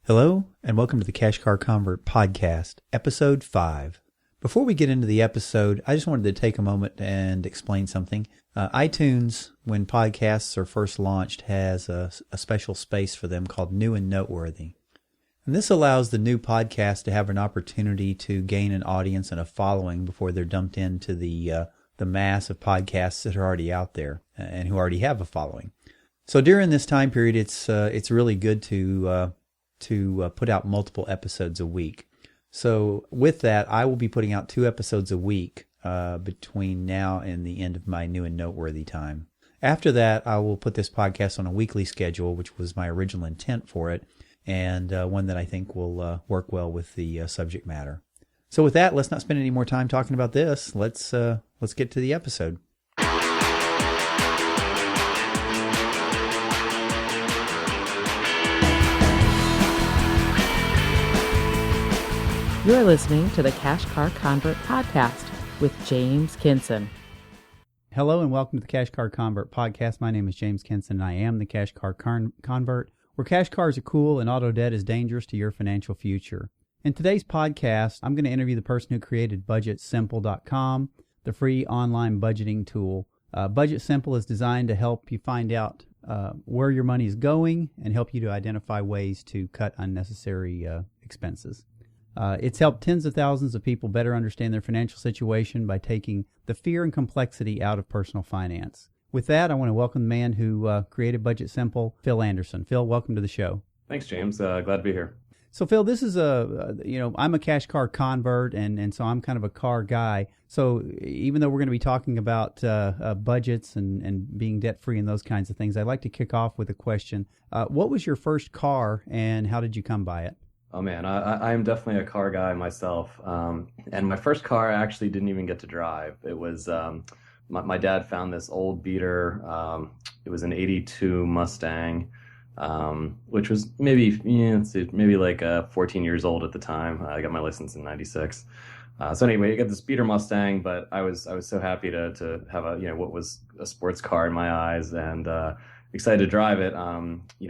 Hello, and welcome to the Cash Car Convert Podcast, Episode 5. Before we get into the episode, I just wanted to take a moment and explain something. iTunes, when podcasts are first launched, has a special space for them called New and Noteworthy. And this allows the new podcast to have an opportunity to gain an audience and a following before they're dumped into the mass of podcasts that are already out there and who already have a following. So during this time period, it's really good to put out multiple episodes a week. So with that, I will be putting out 2 episodes a week between now and the end of my New and Noteworthy time. After that, I will put this podcast on a weekly schedule, which was my original intent for it, and one that I think will work well with the subject matter. So with that, let's not spend any more time talking about this. Let's get to the episode. You're listening to the Cash Car Convert Podcast with James Kinson. Hello and welcome to the Cash Car Convert Podcast. My name is James Kinson and I am the Cash Car Convert, where cash cars are cool and auto debt is dangerous to your financial future. In today's podcast, I'm going to interview the person who created BudgetSimple.com, the free online budgeting tool. BudgetSimple is designed to help you find out where your money is going and help you to identify ways to cut unnecessary expenses. It's helped tens of thousands of people better understand their financial situation by taking the fear and complexity out of personal finance. With that, I want to welcome the man who created BudgetSimple, Phil Anderson. Phil, welcome to the show. Thanks, James. Glad to be here. So, Phil, this is I'm a cash car convert, and so I'm kind of a car guy. So even though we're going to be talking about budgets and being debt-free and those kinds of things, I'd like to kick off with a question. What was your first car, and how did you come by it? Oh, man, I'm definitely a car guy myself. And my first car I actually didn't even get to drive. It was my dad found this old beater. It was an 82 Mustang, which was maybe like 14 years old at the time. I got my license in 96. So anyway, I got this beater Mustang, but I was so happy to have what was a sports car in my eyes, and excited to drive it.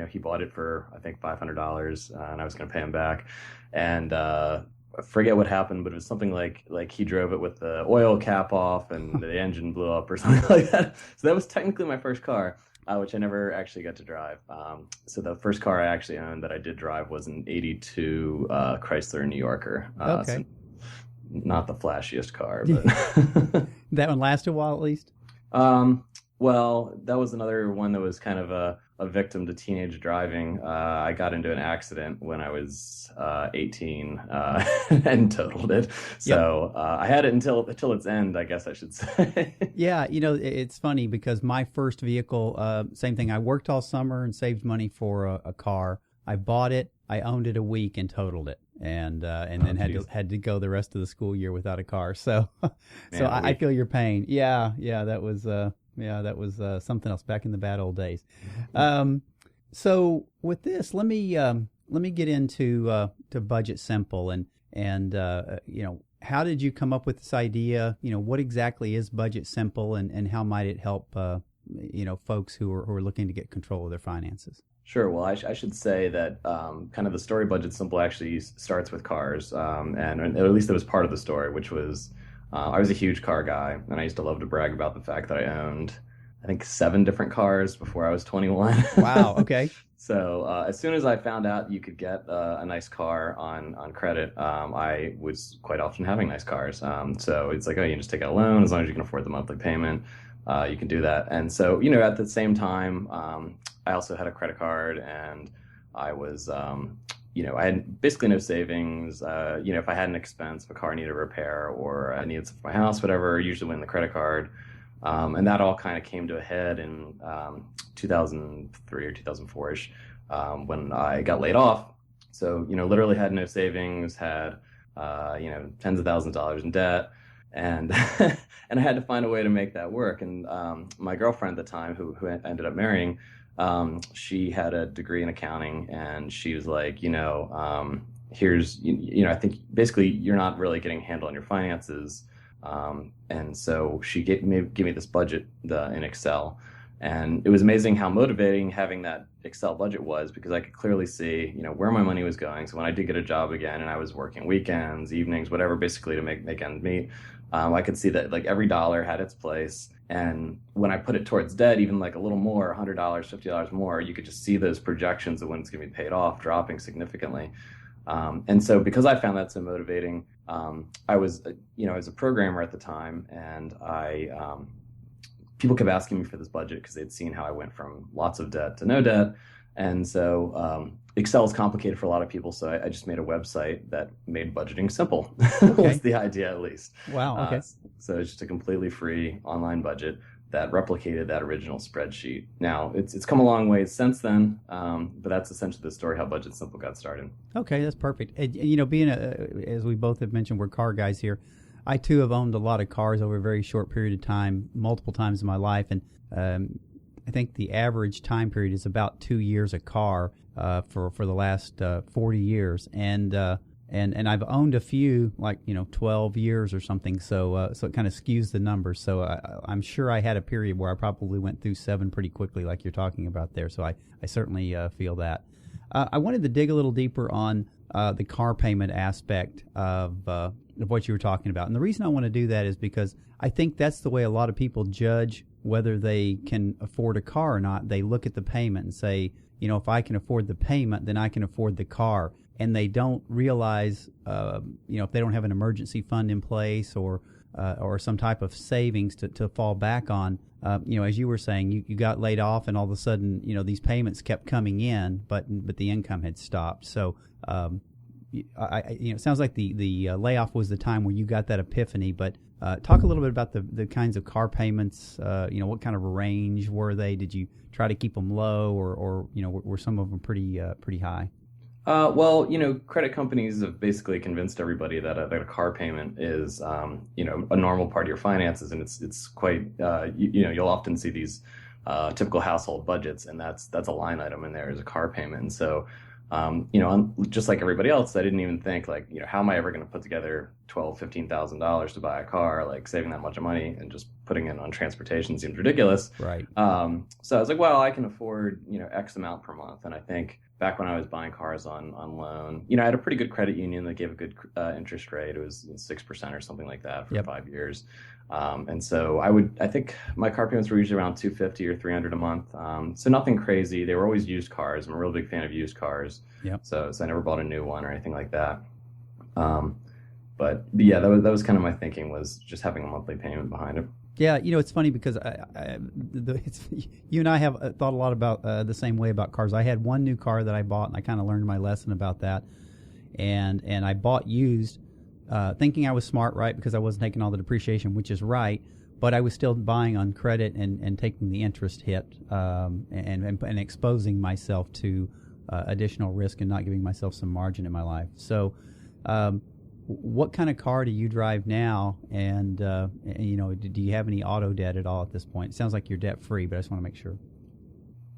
He bought it for, I think, $500, and I was going to pay him back. And I forget what happened, but it was something like he drove it with the oil cap off and the engine blew up or something like that. So that was technically my first car, which I never actually got to drive. So the first car I actually owned that I did drive was an 82 Chrysler New Yorker. Okay. So not the flashiest car, but That one lasted a while at least? Well, that was another one that was kind of a victim to teenage driving. I got into an accident when I was 18 and totaled it. So I had it until its end, I guess I should say. Yeah, it's funny because my first vehicle, same thing. I worked all summer and saved money for a car. I bought it, I owned it a week and totaled it, and then had to go the rest of the school year without a car. So, I feel your pain. Yeah, that was. That was something else back in the bad old days. So with this, let me get into to BudgetSimple and how did you come up with this idea? What exactly is BudgetSimple and how might it help folks who are looking to get control of their finances? Sure. Well, I should say that kind of the story BudgetSimple actually starts with cars, and at least it was part of the story, which was. I was a huge car guy, and I used to love to brag about the fact that I owned, I think, 7 different cars before I was 21. Wow, okay. So as soon as I found out you could get a nice car on credit, I was quite often having nice cars. So it's like, you can just take out a loan as long as you can afford the monthly payment. You can do that. And so, at the same time, I also had a credit card, and I was... I had basically no savings. If I had an expense, if a car needed a repair or I needed something for my house, whatever, usually went the credit card. And that all kind of came to a head in 2003 or 2004-ish when I got laid off. So, literally had no savings, had, tens of thousands of dollars in debt. And and I had to find a way to make that work. And my girlfriend at the time, who I ended up marrying, she had a degree in accounting, and she was like, here's, I think basically you're not really getting a handle on your finances. And so she gave me this budget in Excel, And it was amazing how motivating having that Excel budget was, because I could clearly see, where my money was going. So when I did get a job again and I was working weekends, evenings, whatever, basically to make ends meet, I could see that like every dollar had its place. And when I put it towards debt, even like a little more, $100, $50 more, you could just see those projections of when it's going to be paid off dropping significantly. And so because I found that so motivating, I was, as a programmer at the time, and people kept asking me for this budget because they'd seen how I went from lots of debt to no debt. And so Excel is complicated for a lot of people, so I just made a website that made budgeting simple. Was the idea, at least. Wow, okay. So it's just a completely free online budget that replicated that original spreadsheet. Now, it's come a long way since then, but that's essentially the story how BudgetSimple got started. Okay, that's perfect. And, being, as we both have mentioned, we're car guys here. I, too, have owned a lot of cars over a very short period of time, multiple times in my life, and I think the average time period is about 2 years a car for the last 40 years, and I've owned a few, like 12 years or something. So it kind of skews the numbers. So I'm sure I had a period where I probably went through 7 pretty quickly, like you're talking about there. So I certainly feel that. I wanted to dig a little deeper on the car payment aspect of what you were talking about, and the reason I want to do that is because I think that's the way a lot of people judge whether they can afford a car or not. They look at the payment and say, if I can afford the payment, then I can afford the car. And they don't realize, if they don't have an emergency fund in place or some type of savings to fall back on, as you were saying, you got laid off and all of a sudden, these payments kept coming in, but the income had stopped. So, it sounds like the layoff was the time where you got that epiphany, but talk a little bit about the kinds of car payments. What kind of a range were they? Did you try to keep them low, or were some of them pretty high? Well, credit companies have basically convinced everybody that a car payment is, a normal part of your finances, and it's quite, you'll often see these typical household budgets, and that's a line item in there as a car payment. And so, just like everybody else, I didn't even think like, how am I ever going to put together $12,000-$15,000 to buy a car? Like saving that much money and just putting it on transportation seems ridiculous. Right. So I was like, well, I can afford, X amount per month. And I think back when I was buying cars on loan, I had a pretty good credit union that gave a good interest rate. It was 6% or something like that for 5 years. And so I think my car payments were usually around $250 or $300 a month. So nothing crazy. They were always used cars. I'm a real big fan of used cars. Yep. So I never bought a new one or anything like that. But yeah, that was kind of my thinking, was just having a monthly payment behind it. Yeah, it's funny because you and I have thought a lot about the same way about cars. I had one new car that I bought, and I kind of learned my lesson about that. And I bought used, thinking I was smart, right, because I wasn't taking all the depreciation, which is right, but I was still buying on credit and taking the interest hit and exposing myself to additional risk and not giving myself some margin in my life. So what kind of car do you drive now? And, do you have any auto debt at all at this point? It sounds like you're debt free, but I just want to make sure.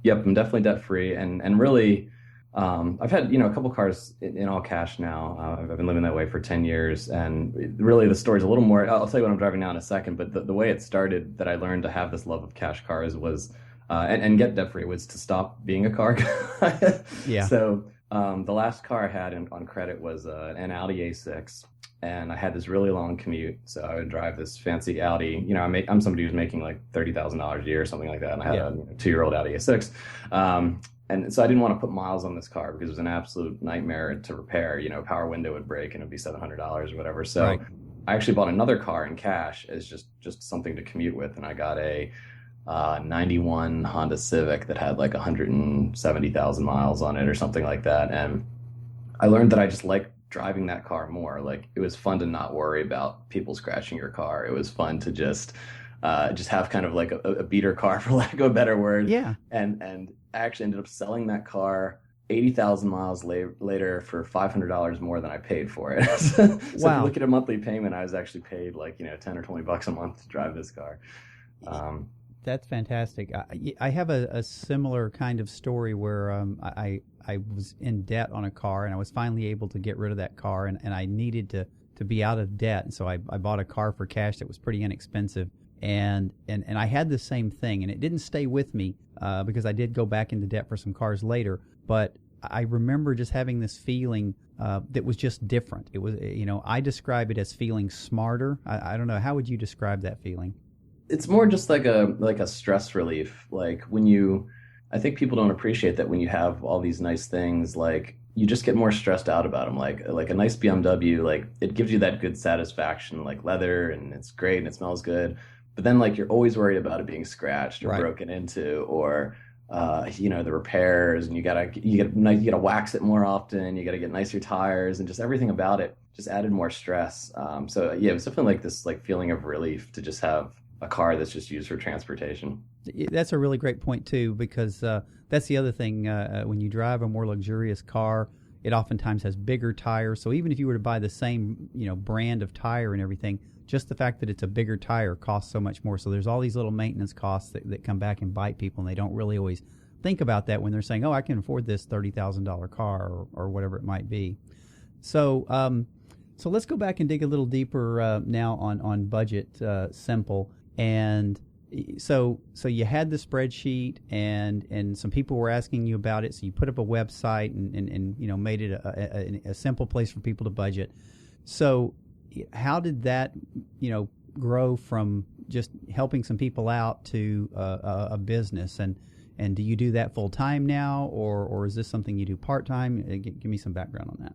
Yep, I'm definitely debt free. And really, I've had, a couple cars in all cash now. I've been living that way for 10 years. And really the story's a little more, I'll tell you what I'm driving now in a second, but the way it started that I learned to have this love of cash cars was, and get debt free, was to stop being a car guy. Yeah. So the last car I had on credit was an Audi A6, and I had this really long commute. So I would drive this fancy Audi. I'm somebody who's making like $30,000 a year or something like that, and I had a 2-year-old Audi A6. And so I didn't want to put miles on this car because it was an absolute nightmare to repair. Power window would break and it'd be $700 or whatever. So right. I actually bought another car in cash as just something to commute with, and I got a 91 Honda Civic that had like 170,000 miles on it or something like that. And I learned that I just liked driving that car more. Like, it was fun to not worry about people scratching your car. It was fun to just have kind of like a beater car, for lack of a better word. Yeah. And I actually ended up selling that car 80,000 miles later for $500 more than I paid for it. So wow. If you look at a monthly payment, I was actually paid like, 10 or 20 bucks a month to drive this car. That's fantastic. I have a similar kind of story where I was in debt on a car, and I was finally able to get rid of that car, and I needed to be out of debt. And so I bought a car for cash that was pretty inexpensive. And I had the same thing, and it didn't stay with me because I did go back into debt for some cars later. But I remember just having this feeling that was just different. It was, I describe it as feeling smarter. I don't know. How would you describe that feeling? It's more just like a stress relief. Like I think people don't appreciate that when you have all these nice things, like you just get more stressed out about them. Like a nice BMW, like it gives you that good satisfaction, like leather, and it's great and it smells good. But then like you're always worried about it being scratched or Right. broken into, or the repairs, and you gotta wax it more often. You gotta get nicer tires, and just everything about it just added more stress. So yeah, it was definitely like this like feeling of relief to just have a car that's just used for transportation. That's a really great point too, because that's the other thing. When you drive a more luxurious car, it oftentimes has bigger tires. So even if you were to buy the same, brand of tire and everything, just the fact that it's a bigger tire costs so much more. So there's all these little maintenance costs that come back and bite people, and they don't really always think about that when they're saying, "Oh, I can afford this $30,000 car," or whatever it might be. So so let's go back and dig a little deeper now on BudgetSimple. And so you had the spreadsheet, and some people were asking you about it. So you put up a website and made it a simple place for people to budget. So how did that grow from just helping some people out to a business? And do you do that full time now, or is this something you do part time? Give me some background on that.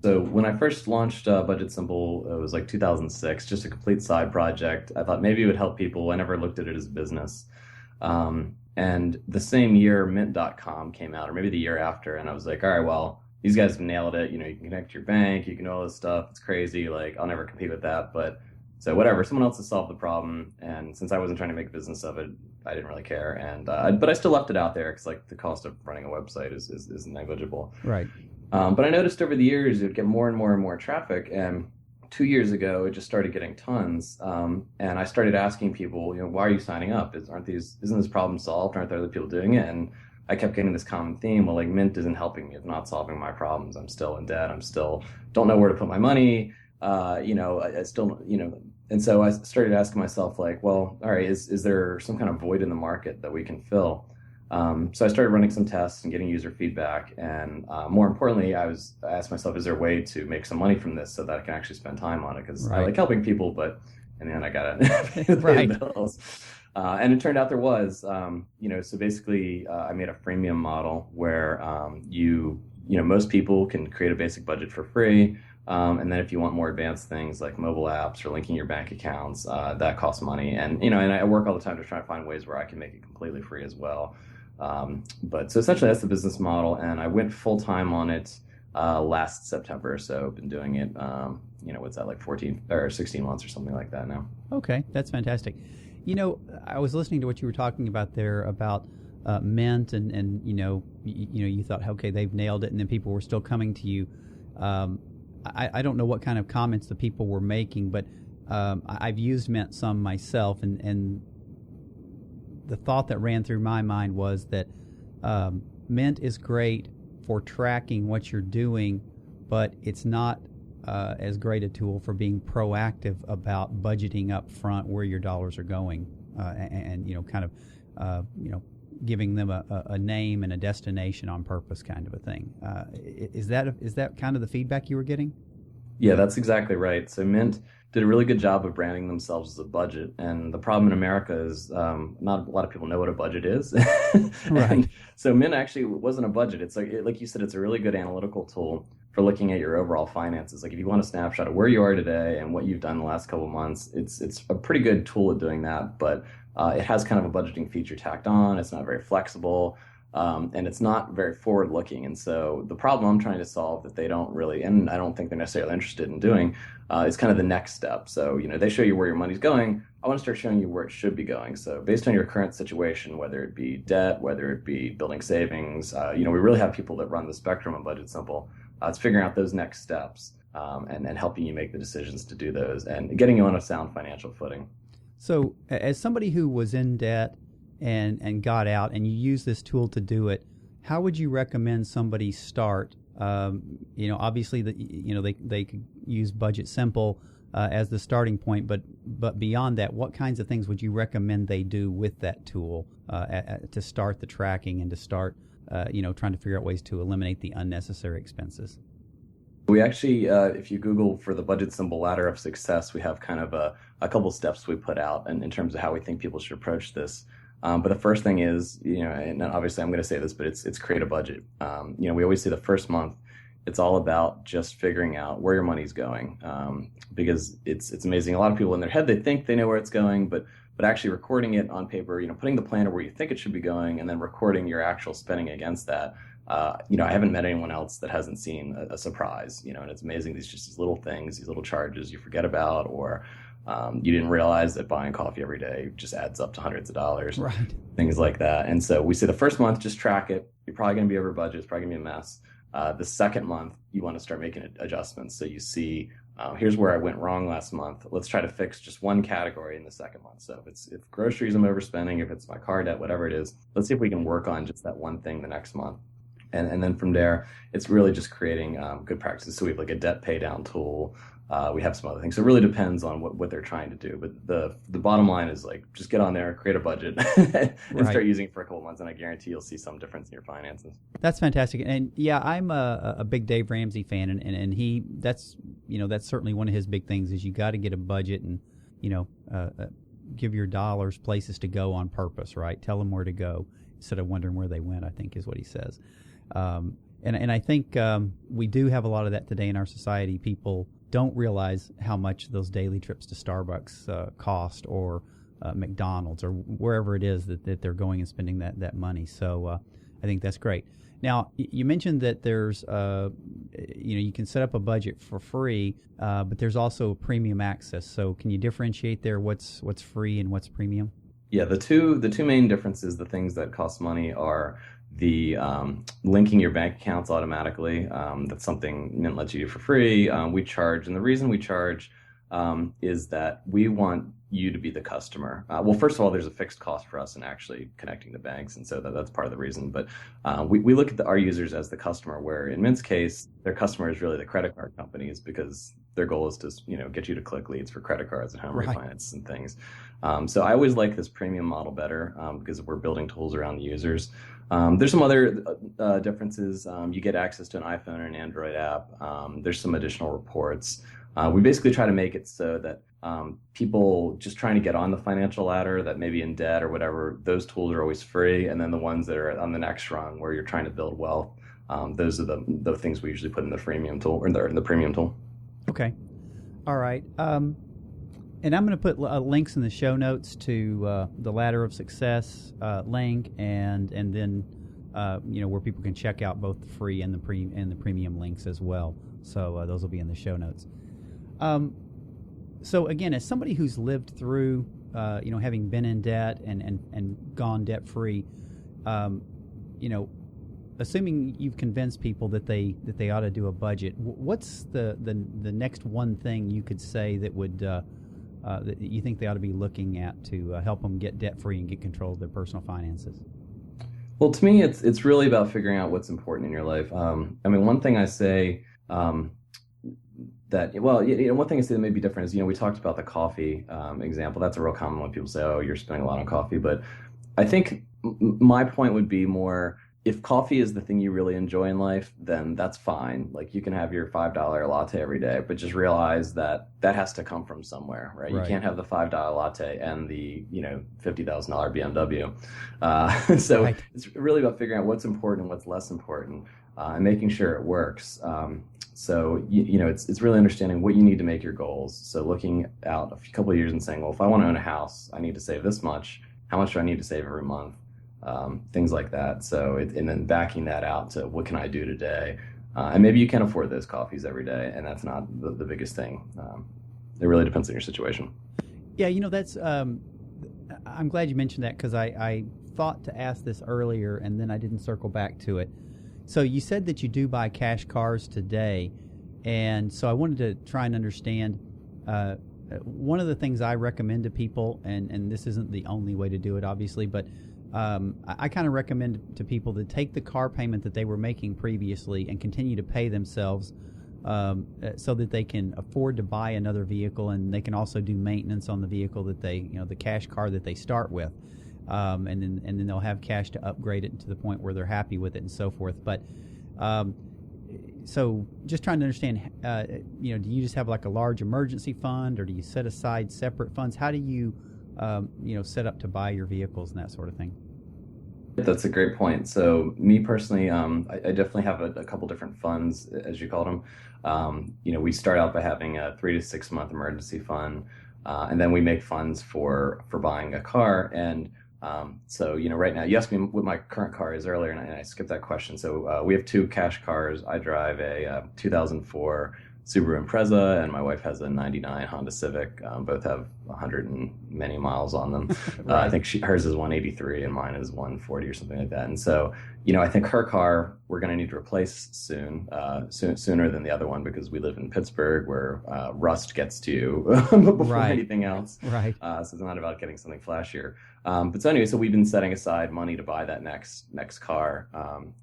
So when I first launched BudgetSimple, it was like 2006, just a complete side project. I thought maybe it would help people. I never looked at it as a business. And the same year, Mint.com came out, or maybe the year after, and I was like, all right, well, these guys have nailed it. You can connect to your bank, you can do all this stuff. It's crazy. Like, I'll never compete with that. But so whatever, someone else has solved the problem. And since I wasn't trying to make a business of it, I didn't really care. And but I still left it out there because like the cost of running a website is negligible. Right. But I noticed over the years it would get more and more and more traffic. And 2 years ago, it just started getting tons. And I started asking people, why are you signing up? Isn't this problem solved? Aren't there other people doing it? And I kept getting this common theme. Well, like Mint isn't helping me. It's not solving my problems. I'm still in debt. I'm still don't know where to put my money. I still, and so I started asking myself like, well, all right, is there some kind of void in the market that we can fill? So I started running some tests and getting user feedback. And more importantly, I asked myself, is there a way to make some money from this so that I can actually spend time on it? Because I like helping people, but in the end, I got to pay the bills. And it turned out there was, so basically I made a freemium model where most people can create a basic budget for free. And then if you want more advanced things like mobile apps or linking your bank accounts, that costs money. And, and I work all the time to try to find ways where I can make it completely free as well. But so essentially that's the business model. And I went full time on it last September. So I've been doing it, what's that, like 14 or 16 months or something like that now. Okay, that's fantastic. I was listening to what you were talking about there about Mint, and you thought, okay, they've nailed it, and then people were still coming to you. I don't know what kind of comments the people were making, but I've used Mint some myself, and the thought that ran through my mind was that Mint is great for tracking what you're doing, but it's not as great a tool for being proactive about budgeting up front where your dollars are going, and giving them a name and a destination on purpose, kind of a thing. Is that kind of the feedback you were getting? Yeah, that's exactly right. So Mint did a really good job of branding themselves as a budget, and the problem in America is not a lot of people know what a budget is. Right. And so Mint actually wasn't a budget. It's like you said, it's a really good analytical tool for looking at your overall finances. Like if you want a snapshot of where you are today and what you've done the last couple of months, it's a pretty good tool at doing that. But it has kind of a budgeting feature tacked on. It's not very flexible. And it's not very forward looking. And so the problem I'm trying to solve that they don't really, and I don't think they're necessarily interested in doing, is kind of the next step. So, they show you where your money's going. I want to start showing you where it should be going. So based on your current situation, whether it be debt, whether it be building savings, we really have people that run the spectrum of BudgetSimple. It's figuring out those next steps and helping you make the decisions to do those and getting you on a sound financial footing. So as somebody who was in debt and got out, and you use this tool to do it, how would you recommend somebody start? Obviously they could use BudgetSimple, as the starting point. But beyond that, what kinds of things would you recommend they do with that tool to start the tracking and to start, trying to figure out ways to eliminate the unnecessary expenses? We actually, if you Google for the BudgetSimple ladder of success, we have kind of a couple steps we put out in terms of how we think people should approach this. But the first thing is, and obviously I'm going to say this, but it's create a budget. We always say the first month, it's all about just figuring out where your money's going, because it's amazing. A lot of people in their head, they think they know where it's going, but actually recording it on paper, putting the plan of where you think it should be going, and then recording your actual spending against that. I haven't met anyone else that hasn't seen a surprise, and it's amazing. These little things, these little charges you forget about, or you didn't realize that buying coffee every day just adds up to hundreds of dollars, right? Things like that. And so we say the first month, just track it. You're probably going to be over budget. It's probably going to be a mess. The second month, you want to start making adjustments. So you see, here's where I went wrong last month. Let's try to fix just one category in the second month. So if groceries I'm overspending, if it's my car debt, whatever it is, let's see if we can work on just that one thing the next month. And then from there, it's really just creating good practices. So we have like a debt pay down tool. We have some other things. So it really depends on what they're trying to do. But the bottom line is like, just get on there, create a budget, and start using it for a couple months. And I guarantee you'll see some difference in your finances. That's fantastic. And yeah, I'm a big Dave Ramsey fan, and he that's certainly one of his big things is you got to get a budget and give your dollars places to go on purpose, right? Tell them where to go instead of wondering where they went, I think is what he says. And I think we do have a lot of that today in our society. People don't realize how much those daily trips to Starbucks cost, or McDonald's, or wherever it is that they're going and spending that money. So I think that's great. Now, you mentioned that there's, you can set up a budget for free, but there's also premium access. So can you differentiate there what's free and what's premium? Yeah, the two main differences, the things that cost money, are the linking your bank accounts automatically. That's something Mint lets you do for free. We charge, and the reason we charge is that we want you to be the customer. Well, first of all, there's a fixed cost for us in actually connecting the banks, and so that's part of the reason. But we look at our users as the customer, where in Mint's case, their customer is really the credit card companies, because their goal is to get you to click leads for credit cards and home refinance and things. So I always like this premium model better because we're building tools around the users. There's some other differences. You get access to an iPhone or an Android app. There's some additional reports. We basically try to make it so that people just trying to get on the financial ladder, that maybe in debt or whatever, those tools are always free. And then the ones that are on the next rung, where you're trying to build wealth, those are the things we usually put in the freemium tool, or in the premium tool. Okay. All right. And I'm going to put links in the show notes to the Ladder of Success link, and then where people can check out both the free and the premium links as well. So those will be in the show notes. So again, as somebody who's lived through, having been in debt and gone debt free, assuming you've convinced people that they ought to do a budget, what's the next one thing you could say that would that you think they ought to be looking at to help them get debt free and get control of their personal finances? Well, to me, it's really about figuring out what's important in your life. One thing I say one thing I say that may be different is, we talked about the coffee example. That's a real common one. People say, oh, you're spending a lot on coffee. But I think my point would be more, if coffee is the thing you really enjoy in life, then that's fine. Like, you can have your $5 latte every day, but just realize that has to come from somewhere, right? You can't have the $5 latte and the $50,000 BMW. So It's really about figuring out what's important and what's less important, and making sure it works. So it's really understanding what you need to make your goals. So looking out a couple of years and saying, well, if I want to own a house, I need to save this much. How much do I need to save every month? Things like that. So and then backing that out to what can I do today? And maybe you can't afford those coffees every day, and that's not the biggest thing. It really depends on your situation. Yeah, that's. I'm glad you mentioned that, because I thought to ask this earlier and then I didn't circle back to it. So you said that you do buy cash cars today, and so I wanted to try and understand. One of the things I recommend to people, and this isn't the only way to do it, obviously, but I kind of recommend to people to take the car payment that they were making previously and continue to pay themselves so that they can afford to buy another vehicle, and they can also do maintenance on the vehicle that they, the cash car that they start with, and then they'll have cash to upgrade it to the point where they're happy with it and so forth. But so just trying to understand, do you just have like a large emergency fund, or do you set aside separate funds? How do you, set up to buy your vehicles and that sort of thing? That's a great point. So me personally, I definitely have a couple different funds, as you called them. We start out by having a 3 to 6 month emergency fund, and then we make funds for buying a car. And so right now, you asked me what my current car is earlier, and I skipped that question. So we have 2 cash cars. I drive a 2004 Subaru Impreza, and my wife has a 99 Honda Civic. Both have 100 and many miles on them. Right. I think hers is 183 and mine is 140 or something like that. And so, I think her car we're going to need to replace sooner than the other one, because we live in Pittsburgh, where rust gets to you before anything else. Right. So it's not about getting something flashier. But so anyway, so we've been setting aside money to buy that next car.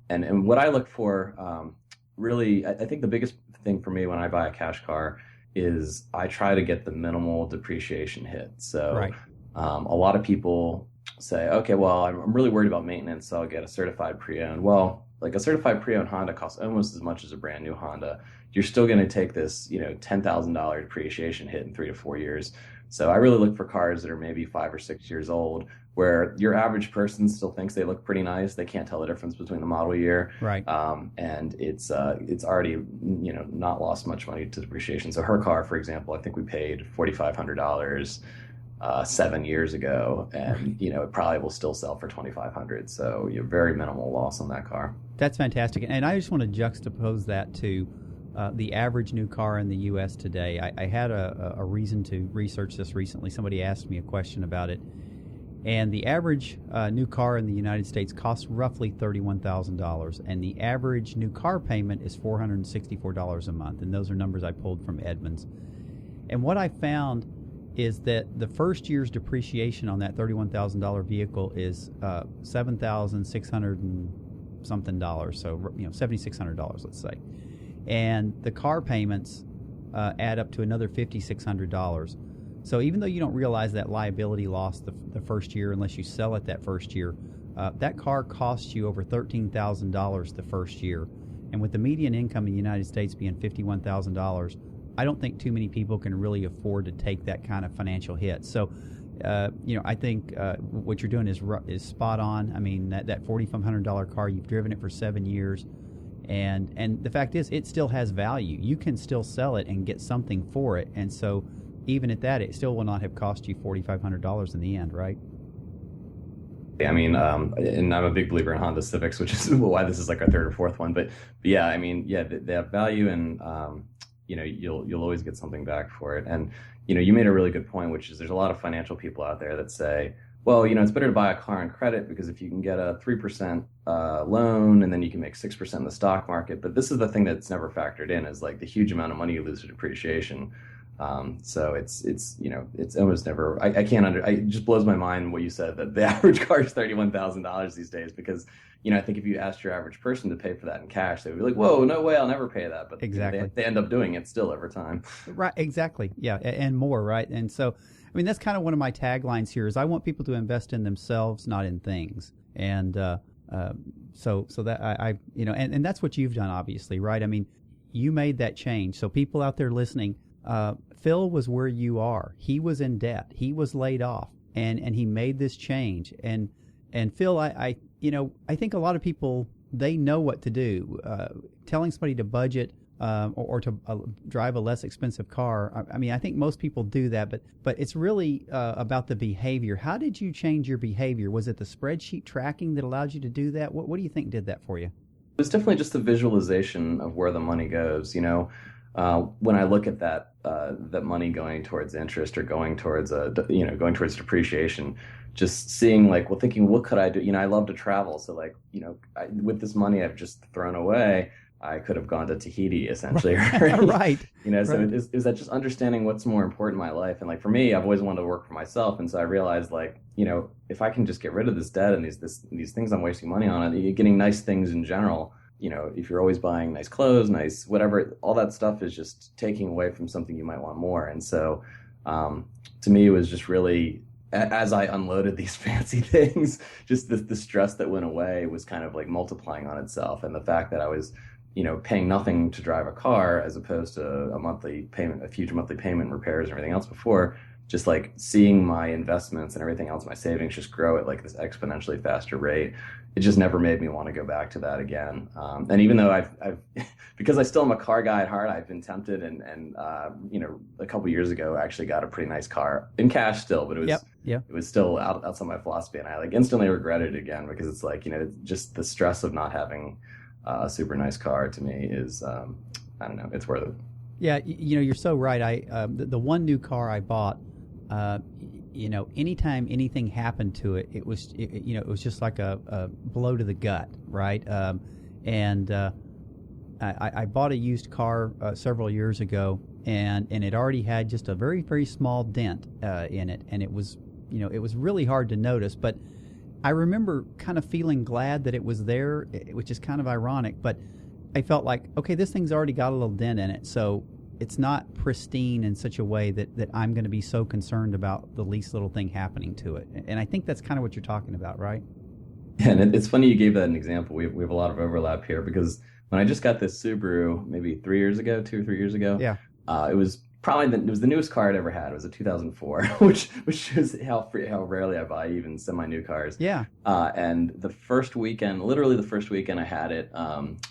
And what I look for, really, I think the biggest thing for me when I buy a cash car is I try to get the minimal depreciation hit. So right. A lot of people say, okay, well, I'm really worried about maintenance, so I'll get a certified pre-owned. Well, like a certified pre-owned Honda costs almost as much as a brand new Honda. You're still going to take this, $10,000 depreciation hit in 3 to 4 years. So I really look for cars that are maybe 5 or 6 years old, where your average person still thinks they look pretty nice. They can't tell the difference between the model year. Right. And it's already, not lost much money to depreciation. So her car, for example, I think we paid $4,500 7 years ago, and it probably will still sell for $2,500. So you have very minimal loss on that car. That's fantastic. And I just want to juxtapose that to the average new car in the U.S. today. I had a reason to research this recently. Somebody asked me a question about it. And the average new car in the United States costs roughly $31,000. And the average new car payment is $464 a month. And those are numbers I pulled from Edmunds. And what I found is that the first year's depreciation on that $31,000 vehicle is $7,600 and something dollars. So, $7,600, let's say. And the car payments add up to another $5,600. So even though you don't realize that liability loss the first year unless you sell it that first year, that car costs you over $13,000 the first year. And with the median income in the United States being $51,000, I don't think too many people can really afford to take that kind of financial hit. So, I think what you're doing is spot on. I mean, that $4,500 car, you've driven it for 7 years. And the fact is, it still has value. You can still sell it and get something for it. And so even at that, it still will not have cost you $4,500 in the end, right? I mean, and I'm a big believer in Honda Civics, which is why this is like our third or fourth one. But yeah, I mean, yeah, they have value, and you'll always get something back for it. And you made a really good point, which is there's a lot of financial people out there that say, well, it's better to buy a car on credit, because if you can get a 3% loan, and then you can make 6% in the stock market. But this is the thing that's never factored in, is like the huge amount of money you lose to depreciation. So it's almost never, I can't it just blows my mind what you said, that the average car is $31,000 these days, because, I think if you asked your average person to pay for that in cash, they would be like, whoa, no way, I'll never pay that. But exactly. They end up doing it still over time. Right. Exactly. Yeah. And more. Right. And so, I mean, that's kind of one of my taglines here is I want people to invest in themselves, not in things. And, so that and that's what you've done, obviously, right? I mean, you made that change. So people out there listening, Phil was where you are. He was in debt. He was laid off, and he made this change. And Phil, I think a lot of people, they know what to do. Telling somebody to budget or to drive a less expensive car. I mean, I think most people do that, but it's really about the behavior. How did you change your behavior? Was it the spreadsheet tracking that allowed you to do that? What do you think did that for you? It was definitely just the visualization of where the money goes. When I look at that money going towards interest or going towards depreciation, just seeing thinking, what could I do? I love to travel, so with this money I've just thrown away, I could have gone to Tahiti essentially. Right. Right. So is that just understanding what's more important in my life? And for me, I've always wanted to work for myself, and so I realized if I can just get rid of this debt and these things I'm wasting money on, getting nice things in general, if you're always buying nice clothes, nice whatever, all that stuff is just taking away from something you might want more. And so to me, it was just really, as I unloaded these fancy things, just the stress that went away was kind of like multiplying on itself. And the fact that I was, paying nothing to drive a car as opposed to a future monthly payment, repairs and everything else before, just like seeing my investments and everything else, my savings just grow at like this exponentially faster rate. It just never made me want to go back to that again. And even though I've because I still am a car guy at heart, I've been tempted and a couple years ago, I actually got a pretty nice car in cash still, but it was still outside my philosophy. And I like instantly regretted it again because it's like, just the stress of not having a super nice car to me is, I don't know, it's worth it. Yeah. You're so right. The one new car I bought, anytime anything happened to it, it was just like a blow to the gut, right? I bought a used car several years ago, and it already had just a very, very small dent in it, and it was really hard to notice. But I remember kind of feeling glad that it was there, which is kind of ironic. But I felt like, okay, this thing's already got a little dent in it, so it's not pristine in such a way that I'm going to be so concerned about the least little thing happening to it. And I think that's kind of what you're talking about, right? Yeah, and it's funny you gave that an example. We have a lot of overlap here because when I just got this Subaru maybe 2 or 3 years ago, yeah, it was probably it was the newest car I'd ever had. It was a 2004, which shows how rarely I buy even semi-new cars. Yeah. And literally the first weekend I had it,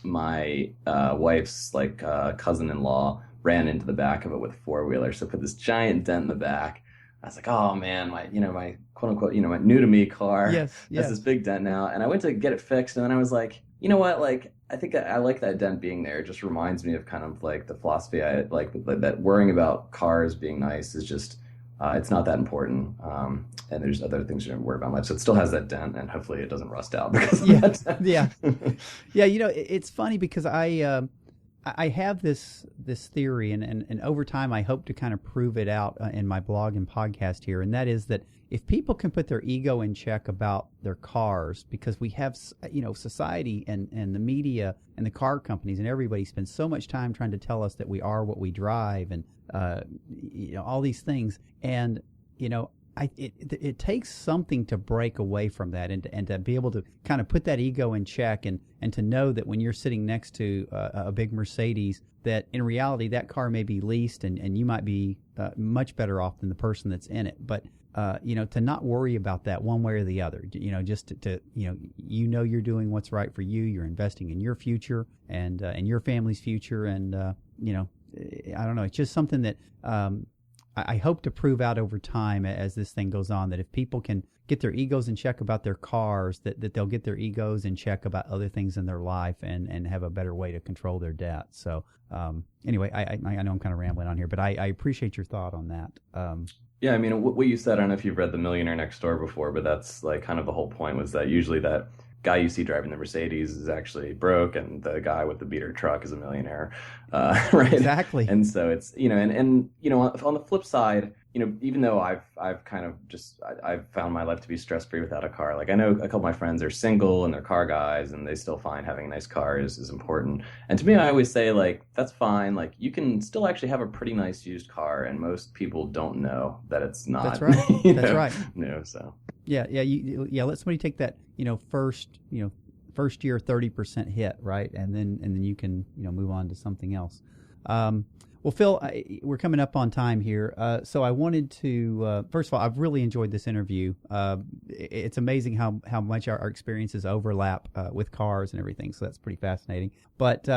my wife's cousin-in-law ran into the back of it with a four-wheeler, so put this giant dent in the back. I was like, oh man, my quote unquote, my new to me car has this big dent now. And I went to get it fixed, and then I was like, you know what, like I think I like that dent being there. It just reminds me of kind of like the philosophy I like, that worrying about cars being nice is just it's not that important. And there's other things you don't worry about in life. So it still has that dent, and hopefully it doesn't rust out because of that dent. Yeah. It's funny because I have this theory, and over time I hope to kind of prove it out in my blog and podcast here, and that is that if people can put their ego in check about their cars, because we have, society and the media and the car companies and everybody spends so much time trying to tell us that we are what we drive and, all these things. And, it takes something to break away from that and to be able to kind of put that ego in check and to know that when you're sitting next to a big Mercedes, that in reality that car may be leased and you might be much better off than the person that's in it. But to not worry about that one way or the other, just to you're doing what's right for you. You're investing in your future and your family's future. And, I don't know. It's just something that I hope to prove out over time as this thing goes on, that if people can get their egos in check about their cars, that they'll get their egos in check about other things in their life and have a better way to control their debt. So anyway, I know I'm kind of rambling on here, but I appreciate your thought on that. Yeah, I mean, what you said, I don't know if you've read The Millionaire Next Door before, but that's like kind of the whole point, was that usually that guy you see driving the Mercedes is actually broke, and the guy with the beater truck is a millionaire, right? Exactly. And so it's, and on the flip side, even though I've kind of I've found my life to be stress-free without a car. Like I know a couple of my friends are single and they're car guys, and they still find having a nice car is important. And to me, I always say, like, that's fine. Like, you can still actually have a pretty nice used car, and most people don't know that it's not. That's right. That's right. No, so. Yeah. Let somebody take that, first year 30% hit, right? And then you can, move on to something else. Well, Phil, we're coming up on time here, so I wanted to first of all, I've really enjoyed this interview. It's amazing how much our experiences overlap with cars and everything, so that's pretty fascinating. But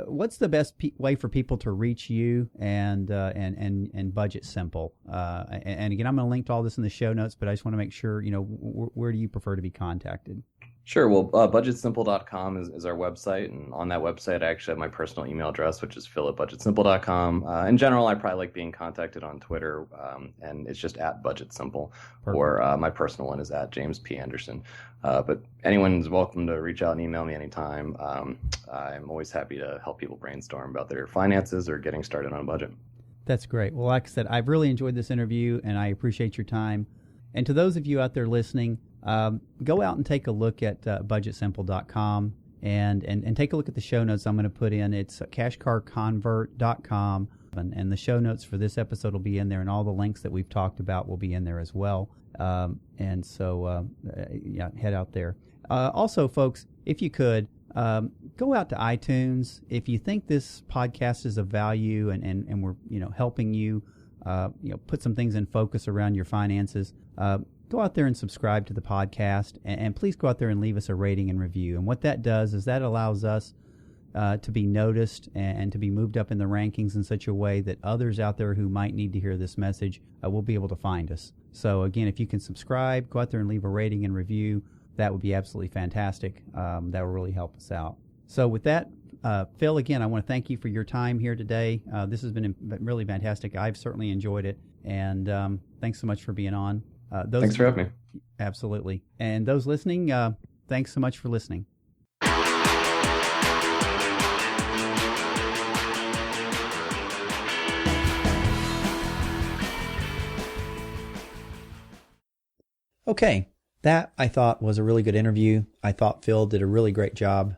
what's the best way for people to reach you and BudgetSimple? And again, I'm going to link to all this in the show notes, but I just want to make sure, where do you prefer to be contacted? Sure. Well, BudgetSimple.com is our website, and on that website, I actually have my personal email address, which is phil@BudgetSimple.com. In general, I probably like being contacted on Twitter, and it's just @BudgetSimple, or my personal one is @JamesPAnderson. But anyone's welcome to reach out and email me anytime. I'm always happy to help people brainstorm about their finances or getting started on a budget. That's great. Well, like I said, I've really enjoyed this interview, and I appreciate your time. And to those of you out there listening, go out and take a look at BudgetSimple.com. And take a look at the show notes I'm going to put in. It's cashcarconvert.com. And the show notes for this episode will be in there, and all the links that we've talked about will be in there as well. And so, head out there. Also, folks, if you could, go out to iTunes. If you think this podcast is of value and we're, helping you, put some things in focus around your finances, go out there and subscribe to the podcast. And please go out there and leave us a rating and review. And what that does is that allows us to be noticed and to be moved up in the rankings in such a way that others out there who might need to hear this message will be able to find us. So again, if you can subscribe, go out there and leave a rating and review, that would be absolutely fantastic. That will really help us out. So with that, Phil, again, I want to thank you for your time here today. This has been really fantastic. I've certainly enjoyed it. And thanks so much for being on. Thanks for having me. Absolutely. And those listening, thanks so much for listening. Okay, that I thought was a really good interview. I thought Phil did a really great job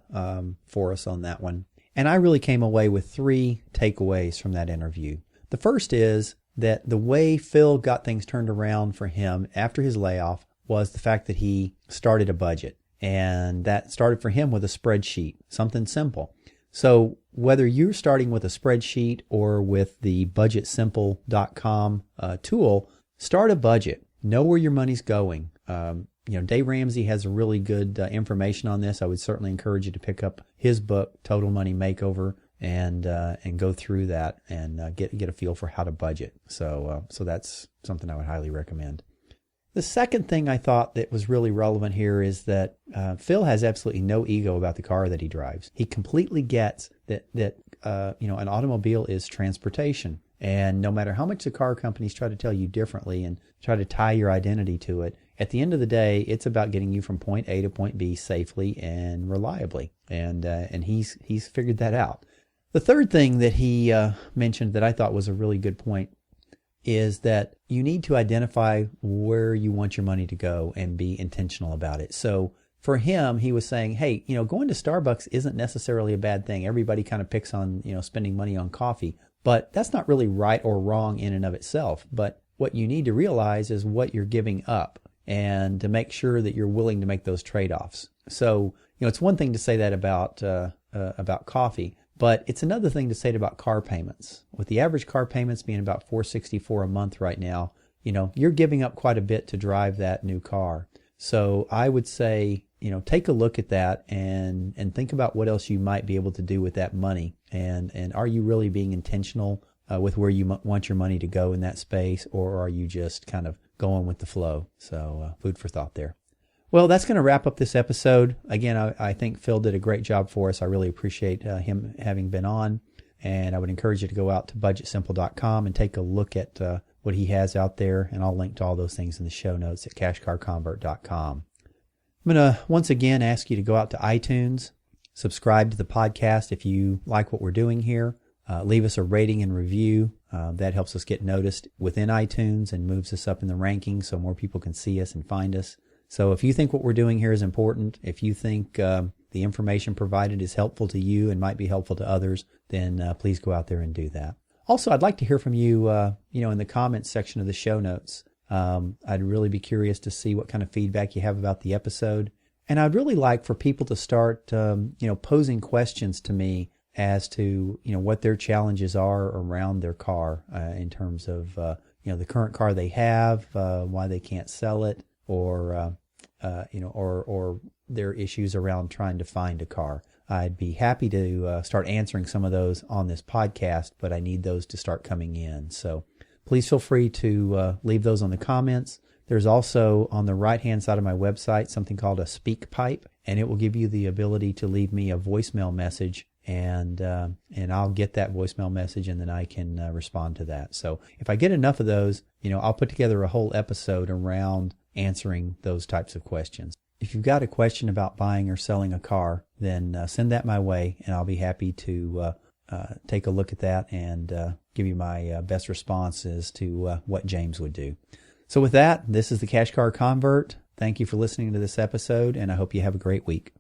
for us on that one. And I really came away with 3 takeaways from that interview. The first is that the way Phil got things turned around for him after his layoff was the fact that he started a budget. And that started for him with a spreadsheet, something simple. So whether you're starting with a spreadsheet or with the BudgetSimple.com tool, start a budget. Know where your money's going. Dave Ramsey has a really good information on this. I would certainly encourage you to pick up his book, Total Money Makeover, and go through that and get a feel for how to budget. So that's something I would highly recommend. The second thing I thought that was really relevant here is that Phil has absolutely no ego about the car that he drives. He completely gets that an automobile is transportation. And no matter how much the car companies try to tell you differently and try to tie your identity to it, at the end of the day, it's about getting you from point A to point B safely and reliably. And he's figured that out. The third thing that he mentioned that I thought was a really good point is that you need to identify where you want your money to go and be intentional about it. So for him, he was saying, hey, going to Starbucks isn't necessarily a bad thing. Everybody kind of picks on, spending money on coffee. But that's not really right or wrong in and of itself. But what you need to realize is what you're giving up and to make sure that you're willing to make those trade-offs. So, it's one thing to say that about coffee, but it's another thing to say it about car payments. With the average car payments being about $464 a month right now, you're giving up quite a bit to drive that new car. So I would say, take a look at that and think about what else you might be able to do with that money. And are you really being intentional with where you want your money to go in that space, or are you just kind of going with the flow? So food for thought there. Well, that's going to wrap up this episode. Again, I think Phil did a great job for us. I really appreciate him having been on. And I would encourage you to go out to BudgetSimple.com and take a look at what he has out there. And I'll link to all those things in the show notes at cashcarconvert.com. I'm going to once again ask you to go out to iTunes, subscribe to the podcast if you like what we're doing here. Leave us a rating and review. That helps us get noticed within iTunes and moves us up in the rankings so more people can see us and find us. So if you think what we're doing here is important, if you think the information provided is helpful to you and might be helpful to others, then please go out there and do that. Also, I'd like to hear from you, in the comments section of the show notes. I'd really be curious to see what kind of feedback you have about the episode. And I'd really like for people to start, posing questions to me as to, what their challenges are around their car in terms of, the current car they have, why they can't sell it, or their issues around trying to find a car. I'd be happy to start answering some of those on this podcast, but I need those to start coming in. So please feel free to leave those on the comments. There's also on the right-hand side of my website something called a speak pipe, and it will give you the ability to leave me a voicemail message, and I'll get that voicemail message, and then I can respond to that. So if I get enough of those, I'll put together a whole episode around answering those types of questions. If you've got a question about buying or selling a car, then send that my way, and I'll be happy to take a look at that and give you my best response as to what James would do. So with that, this is the Cash Car Convert. Thank you for listening to this episode, and I hope you have a great week.